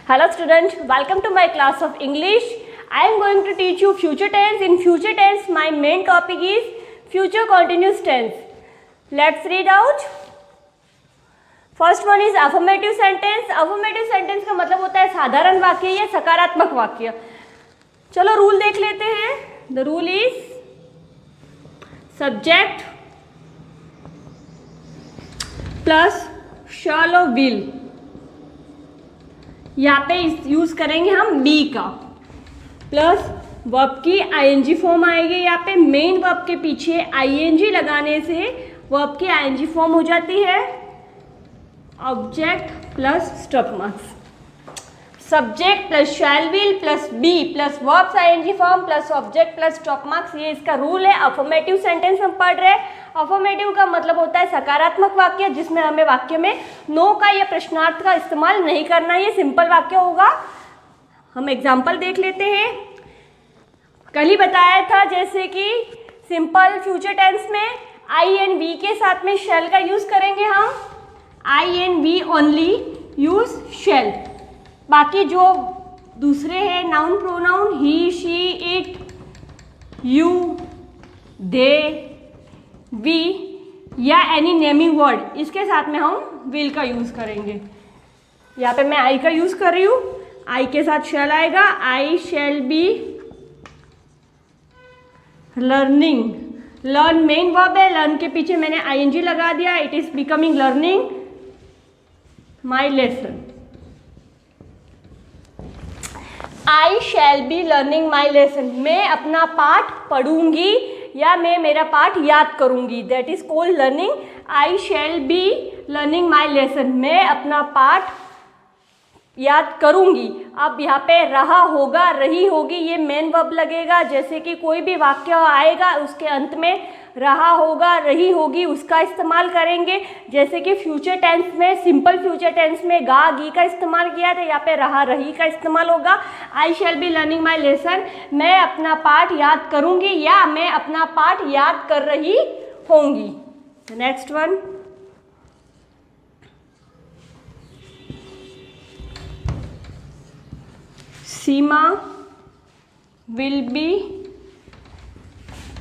Hello student, welcome to my class of English. I am going to teach you future tense. In future tense, my main topic is future continuous tense. Let's read out. First one is affirmative sentence. Affirmative sentence का मतलब होता है साधारण वाक्य या सकारात्मक वाक्य. चलो रूल देख लेते हैं. The rule is subject plus shall or will. यहाँ पे यूज करेंगे हम बी का, प्लस वर्ब की आईएनजी फॉर्म आएगी. यहाँ पे मेन वर्ब के पीछे आईएनजी लगाने से वर्ब की आईएनजी फॉर्म हो जाती है object plus stop marks. Subject plus shall will plus be plus verbs ING form plus object plus stop marks, ये इसका रूल है. अफर्मेटिव सेंटेंस हम पढ़ रहे हैं. अफर्मेटिव का मतलब होता है सकारात्मक वाक्य जिसमें हमें वाक्य में नो का या प्रश्नार्थ का इस्तेमाल नहीं करना है. ये सिंपल वाक्य होगा. हम एग्जाम्पल देख लेते हैं. कल ही बताया था जैसे कि सिंपल फ्यूचर टेंस में आई एंड वी के साथ में शैल का यूज करेंगे हम. I and we only use shall. बाकी जो दूसरे हैं noun pronoun he she it you they we या एनी नेमिंग वर्ड, इसके साथ में हम विल का यूज करेंगे. यहाँ पे मैं आई का यूज कर रही हूँ. आई के साथ शैल आएगा. I shall be learning. Learn main verb है. लर्न के पीछे मैंने आईएनजी लगा दिया. It is becoming learning my lesson. I shall be learning my lesson. मैं अपना पाठ पढ़ूंगी या मैं मेरा पाठ याद करूंगी. That is called learning. I shall be learning my lesson. मैं अपना पाठ याद करूंगी. अब यहाँ पे रहा होगा रही होगी ये मेन वर्ब लगेगा. जैसे कि कोई भी वाक्य आएगा उसके अंत में रहा होगा रही होगी उसका इस्तेमाल करेंगे. जैसे कि फ्यूचर टेंस में सिंपल फ्यूचर टेंस में गा गी का इस्तेमाल किया था. यहाँ पे रहा रही का इस्तेमाल होगा. I shall be learning my lesson. मैं अपना पाठ याद करूंगी या मैं अपना पाठ याद कर रही होंगी. Next one. Seema will be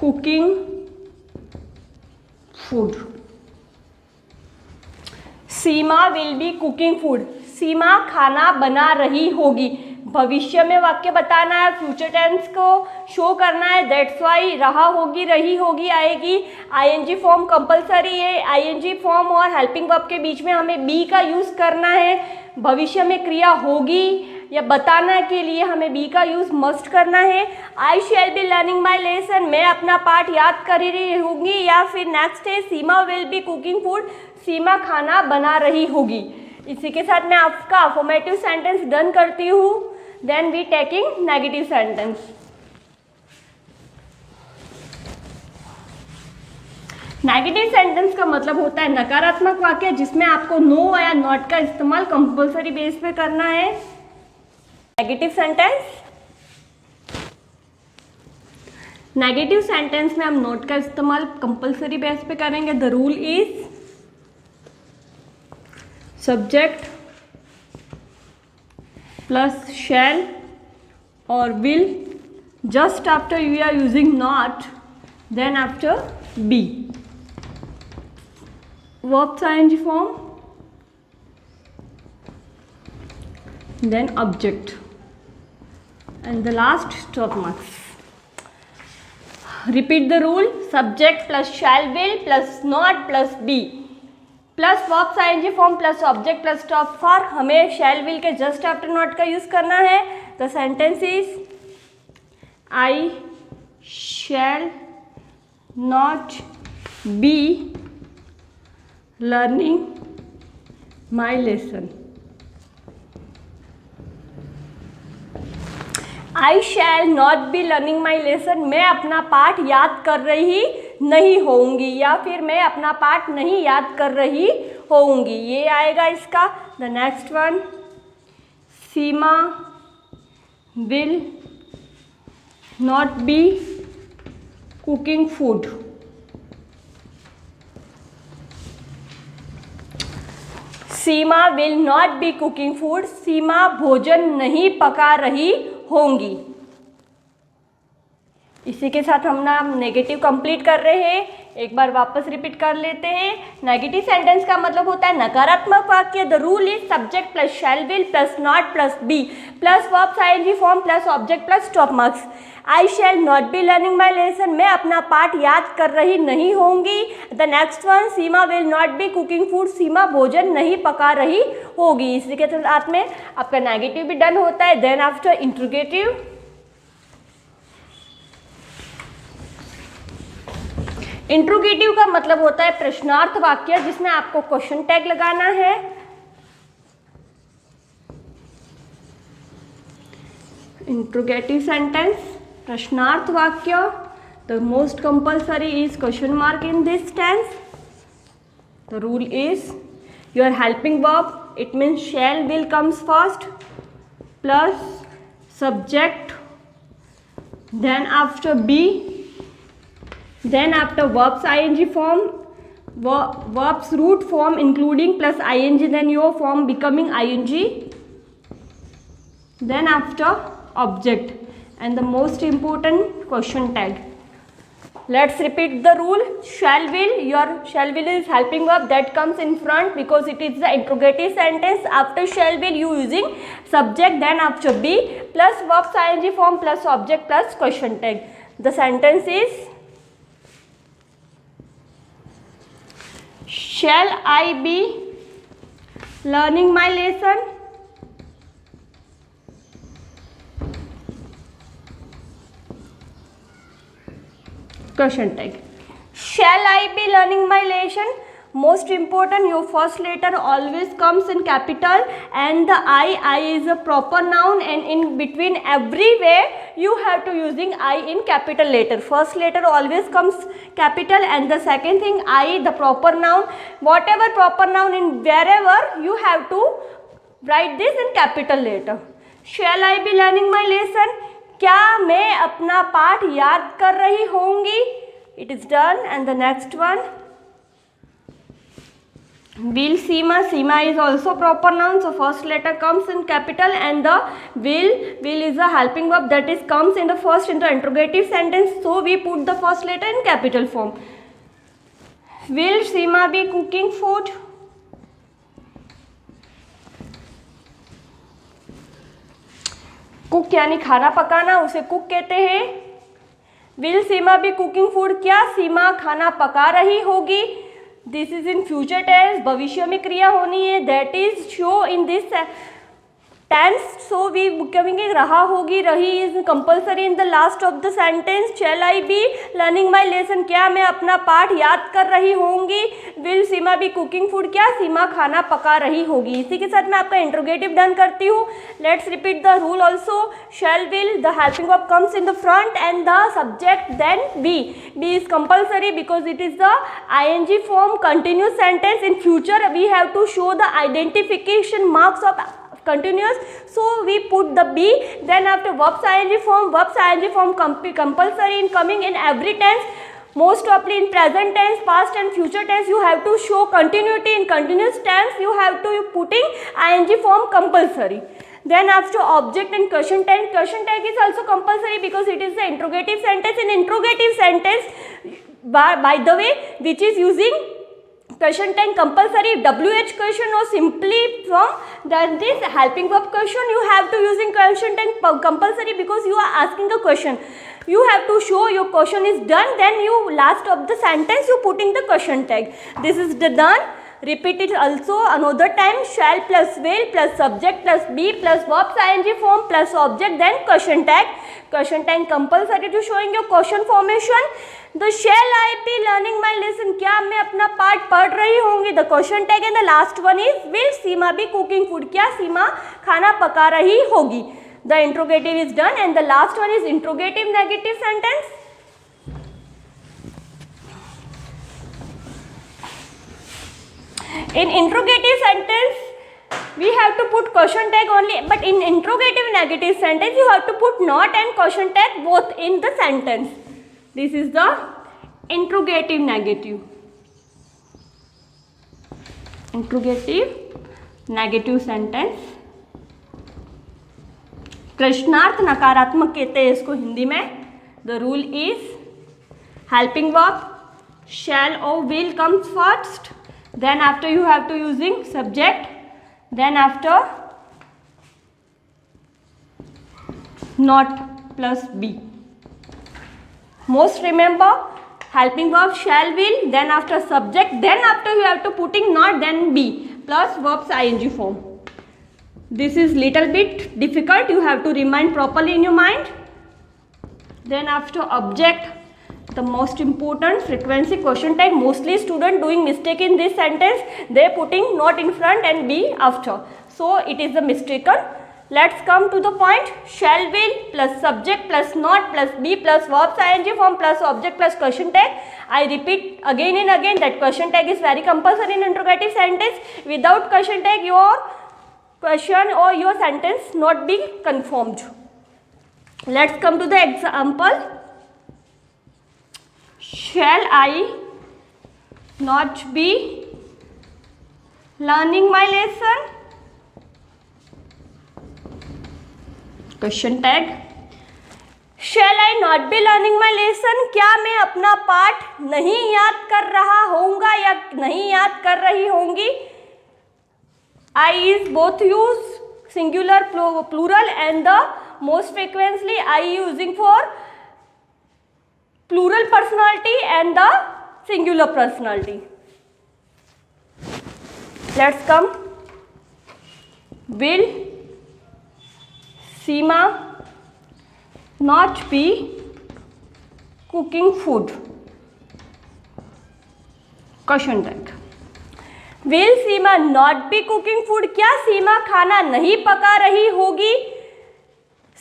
cooking food. Seema will be cooking food. Seema खाना बना रही होगी. भविष्य में वाक्य बताना है, फ्यूचर टेंस को शो करना है. दैट्स वाई रहा होगी रही होगी आएगी. आईएनजी फॉर्म कंपलसरी है. आईएनजी फॉर्म और हेल्पिंग वर्ब के बीच में हमें बी का यूज करना है. भविष्य में क्रिया होगी या बताना के लिए हमें बी का यूज मस्ट करना है. I shall be learning my lesson. मैं अपना पाठ याद कर रही होंगी. या फिर नेक्स्ट है सीमा will be cooking food. Seema खाना बना रही होगी. इसी के साथ मैं आपका अफर्मेटिव सेंटेंस डन करती हूँ. Then we taking negative sentence. Negative sentence का मतलब होता है नकारात्मक वाक्य जिसमें आपको नो या नॉट का इस्तेमाल कंपल्सरी बेस पे करना है. Negative sentence. नेगेटिव सेंटेंस में हम नोट का इस्तेमाल कंपल्सरी बेस पे करेंगे. The rule is subject plus shall और will. Just after you are using not then after be. Verb ING form then object and the last stop marks. Repeat the rule. Subject plus shall will plus not plus be plus verbs ing form plus object plus stop. for हमें shall will के just after not का use करना है. The sentence is I shall not be learning my lesson. I shall not be learning my lesson. मैं अपना पाठ याद कर रही नहीं होंगी या फिर मैं अपना पाठ नहीं याद कर रही होंगी. ये आएगा इसका. The next one. Seema will not be cooking food. Seema will not be cooking food, Seema भोजन नहीं पका रही होंगी। इसी के साथ हम ना नेगेटिव कंप्लीट कर रहे हैं, एक बार वापस रिपीट कर लेते हैं। नेगेटिव सेंटेंस का मतलब होता है नकारात्मक वाक्य। The rule is subject plus shall will plus not plus be plus verbs ING form plus object plus stop marks. I shall not be learning my lesson, मैं अपना पाठ याद कर रही नहीं होंगी। The next one, Seema will not be cooking food, Seema भोजन नहीं पका रही होगी। इसी के साथ में आपका नेगेटिव भी डन होता है। देन आफ्टर इंट्रोगेटिव, इंट्रोगेटिव का मतलब होता है प्रश्नार्थ वाक्य जिसमें आपको क्वेश्चन टैग लगाना है। इंट्रोगेटिव सेंटेंस, प्रश्नार्थ वाक्य। The most compulsory is question mark in this tense. The rule is your helping verb, it means shall will comes first plus subject, then after be, then after verbs ing form, verbs root form including plus ing, then your form becoming ing, then after object, and the most important question tag. Let's repeat the rule. Shall will, your shall will is helping verb that comes in front because it is the interrogative sentence. After shall will you using subject, then after be plus verbs ing form plus object plus question tag. The sentence is, shall I be learning my lesson? Question tag. Shall I be learning my lesson? Most important, your first letter always comes in capital and the I is a proper noun, and in between everywhere you have to using I in capital letter. First letter always comes capital, and the second thing I, the proper noun, whatever proper noun in wherever you have to write this in capital letter. Shall I be learning my lesson? क्या मैं अपना पाठ याद कर रही होंगी? It is done. And the next one, will Seema, Seema is also proper noun, so first letter comes in capital, and the will is a helping verb that is comes in the first in the interrogative sentence, so we put the first letter in capital form. Will Seema be cooking food? Cook यानी खाना पकाना, उसे cook कहते हैं। Will Seema be cooking food, क्या सीमा खाना पका रही होगी? This is in future tense, भविष्य में क्रिया होनी है। That is show in this tense, so we coming रहा होगी, रही is compulsory in the last of the sentence. Shall I be learning my lesson, क्या मैं अपना पाठ याद कर रही होंगी? Will Seema be cooking food, क्या सीमा खाना पका रही होगी? इसी के साथ मैं आपका इंट्रोगेटिव डन करती हूँ। Let's repeat the rule also. Shall will, the helping verb comes in the front and the subject then be. Be is compulsory because it is the ing form continuous sentence. In future we have to show the identification marks of continuous, so we put the B. Then after verbs ing form compulsory in coming in every tense, most often in present tense, past and future tense you have to show continuity. In continuous tense you have to putting ing form compulsory. Then after object and question tag is also compulsory because it is the interrogative sentence. In interrogative sentence, by the way, which is using question tag compulsory, WH question or simply from then this helping verb question, you have to using question tag compulsory because you are asking a question. You have to show your question is done, then you last of the sentence you putting the question tag. This is the done. Repeat it also another time. Shall plus will plus subject plus be plus verbs ing form plus object then question tag. Question tag compulsory to showing your question formation. The shall I be learning my lesson, क्या मैं अपना पाठ पढ़ रही होंगी? The question tag and the last one is will Seema be cooking food, क्या सीमा खाना पका रही होगी? The interrogative is done and the last one is interrogative negative sentence. In interrogative sentence we have to put question tag only, but in interrogative negative sentence you have to put not and question tag both in the sentence. This is the interrogative negative. Interrogative negative sentence, प्रश्नार्थ नकारात्मक कहते हैं इसको हिंदी में। The rule is helping verb shall or will comes first, then after you have to using subject, then after not plus be. Most remember, helping verb shall, will, then after subject, then after you have to putting not, then be plus verbs ing form. This is little bit difficult, you have to remind properly in your mind. Then after object, the most important frequency question tag. Mostly student doing mistake in this sentence, they putting not in front and be after, so it is the mistaken. Let's come to the point. Shall, will plus subject plus not plus be plus verbs ing form plus object plus question tag. I repeat again and again that question tag is very compulsory in interrogative sentence. Without question tag your question or your sentence not be confirmed. Let's come to the example. Shall I not be learning my lesson? Question tag. Shall I not be learning my lesson? क्या मैं अपना पाठ नहीं याद कर रहा होऊंगा या नहीं याद कर रही होंगी? I is both use singular plural and the most frequently I using for plural personality and the singular personality. Let's come. Will Seema not be cooking food? Question tag. Will Seema not be cooking food? क्या सीमा खाना नहीं पका रही होगी?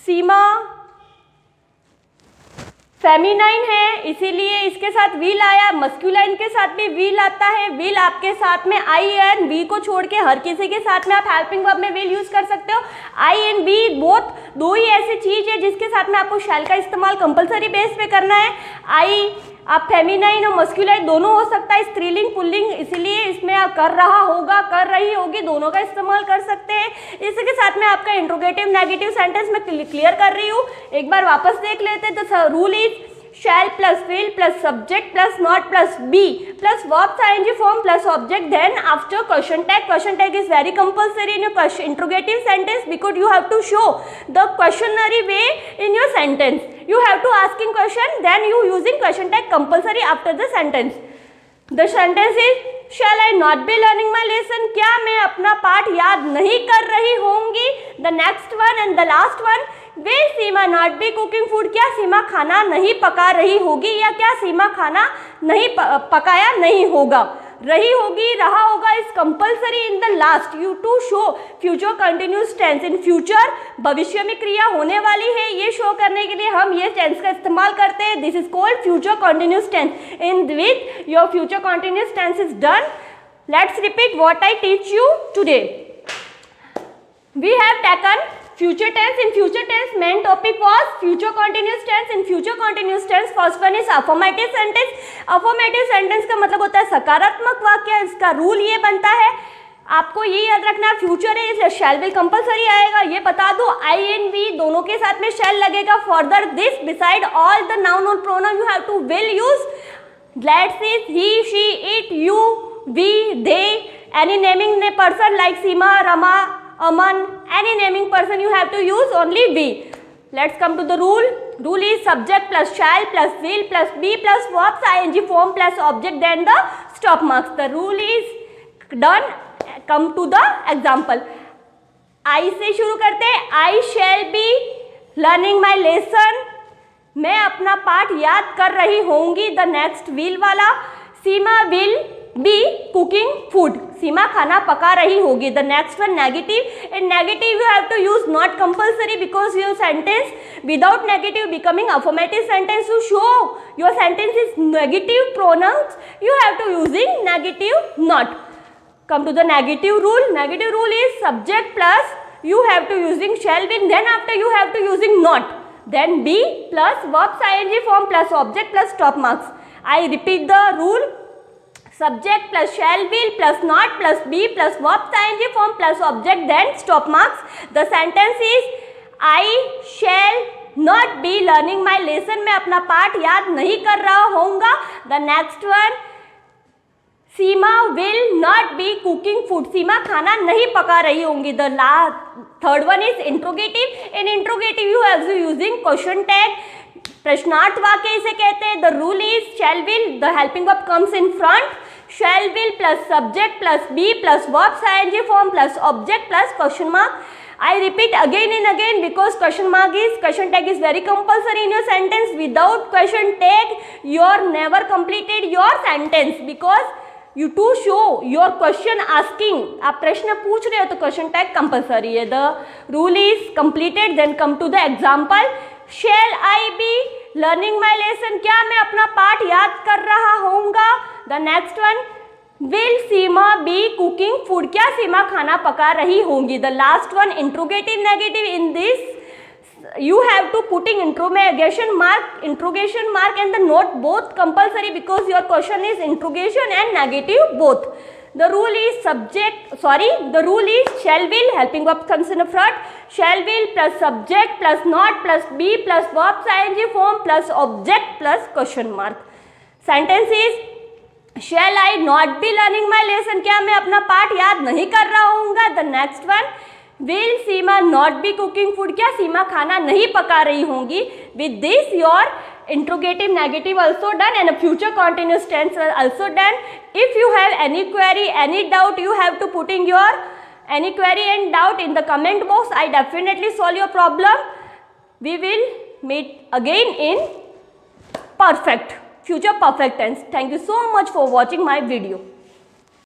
सीमा feminine है इसीलिए इसके साथ विल आया, मस्कुलाइन के साथ भी विल आता है। विल आपके साथ में आई एंड वी को छोड़ के हर किसी के साथ में आप हेल्पिंग वर्ब में विल यूज कर सकते हो। आई एंड वी बोथ दो ही ऐसी चीज है जिसके साथ में आपको शैल का इस्तेमाल कंपलसरी बेस पे करना है। आई आप फेमिनाइन और मस्कुलाइन दोनों हो सकता है, स्त्रीलिंग पुल्लिंग, इसीलिए इसमें आप कर रहा होगा कर रही होगी दोनों का इस्तेमाल कर सकते हैं। इसके साथ में आपका इंट्रोगेटिव नेगेटिव सेंटेंस में क्लियर कर रही हूँ, एक बार वापस देख लेते हैं। तो rule is shall plus will plus subject plus not plus be plus verbs ing form plus object, then after question tag. Question tag is very compulsory in your interrogative sentence because you have to show the questionary way in your sentence. You have to asking question, then you using question tag compulsory after the sentence. The sentence is shall I not be learning my lesson? क्या मैं अपना पाठ याद नहीं कर रही होंगी? The next one and the last one. Will Seema not be cooking food? क्या सीमा खाना नहीं पका रही होगी या क्या सीमा खाना नहीं पकाया नहीं होगा? रही होगी, रहा होगा is compulsory in the last you to show future continuous tense. In future भविष्य में क्रिया होने वाली है, ये शो करने के लिए हम ये टेंस का इस्तेमाल करते हैं। This is called future continuous tense. In which your future continuous tense is done. Let's repeat what I teach you today. We have taken future tense. In future tense main topic was future continuous tense. In future continuous tense first one is affirmative sentence. Affirmative sentence का मतलब होता है सकारात्मक वाक्य। इसका rule ये बनता है, आपको ये याद रखना है फ्यूचर है इसलिए शैल विल कंपलसरी आएगा। ये बता दो आई एंड वी दोनों के साथ में शैल लगेगा। Further this beside all the noun और pronoun you have to will use. Let's see he she it you we they any naming person like Seema Rama Aman, any naming person you have to use only we. Let's come to the rule. Rule is subject plus shall plus will plus be plus verbs ing form plus object then the stop marks. The rule is done. Come to the example. I से शुरू करते हैं। I shall be learning my lesson. मैं अपना पाठ याद कर रही होंगी। The next will वाला सीमा will be cooking food. सीमा खाना पका रही होगी। The next one negative. In negative you have to use not compulsory because your sentence without negative becoming affirmative sentence. To show your sentence is negative pronouns you have to using negative not. Come to the negative rule. Negative rule is subject plus you have to using shall will, then after you have to using not, then be plus verbs ing form plus object plus stop marks. I repeat the rule. subject plus shall will plus not plus be plus verb ing form plus object, then stop marks. The sentence is I shall not be learning my lesson. मैं अपना पाठ याद नहीं कर रहा होऊंगा. The next one, Seema will not be cooking food. सीमा खाना नहीं पका रही होंगी. The third one is interrogative. In interrogative you have using question tag. प्रश्नार्थ वाक्य इसे कहते हैं. The rule is shall will, the helping verb comes in front. Shall will plus subject plus be plus verbs ing form plus object plus question mark. I repeat again and again because question tag is very compulsory in your sentence. Without question tag you are never completed your sentence, because you to show your question asking, आप प्रश्न पूछ रहे हो तो question tag compulsory है. The rule is completed. Then come to the example. Shall I be learning my lesson? क्या मैं अपना पाठ याद कर रहा होऊंगा? The next one, will Seema be cooking food? क्या सीमा खाना पका रही होंगी? The last one, interrogative negative. In this you have to putting interrogation mark and the note both compulsory, because your question is interrogation and negative both. The rule is the rule is shall will, helping verb comes in front. Shall will plus subject plus not plus be plus verbs ing form plus object plus question mark. Sentence is shall I not be learning my lesson? क्या मैं अपना पाठ याद नहीं कर रहा होऊंगा? The next one, will Seema not be cooking food? क्या सीमा खाना नहीं पका रही होंगी? With this your interrogative negative also done and a future continuous tense also done. If you have any query, any doubt, you have to putting your any query and doubt in the comment box. I definitely solve your problem. We will meet again in future perfect tense. Thank you so much for watching my video.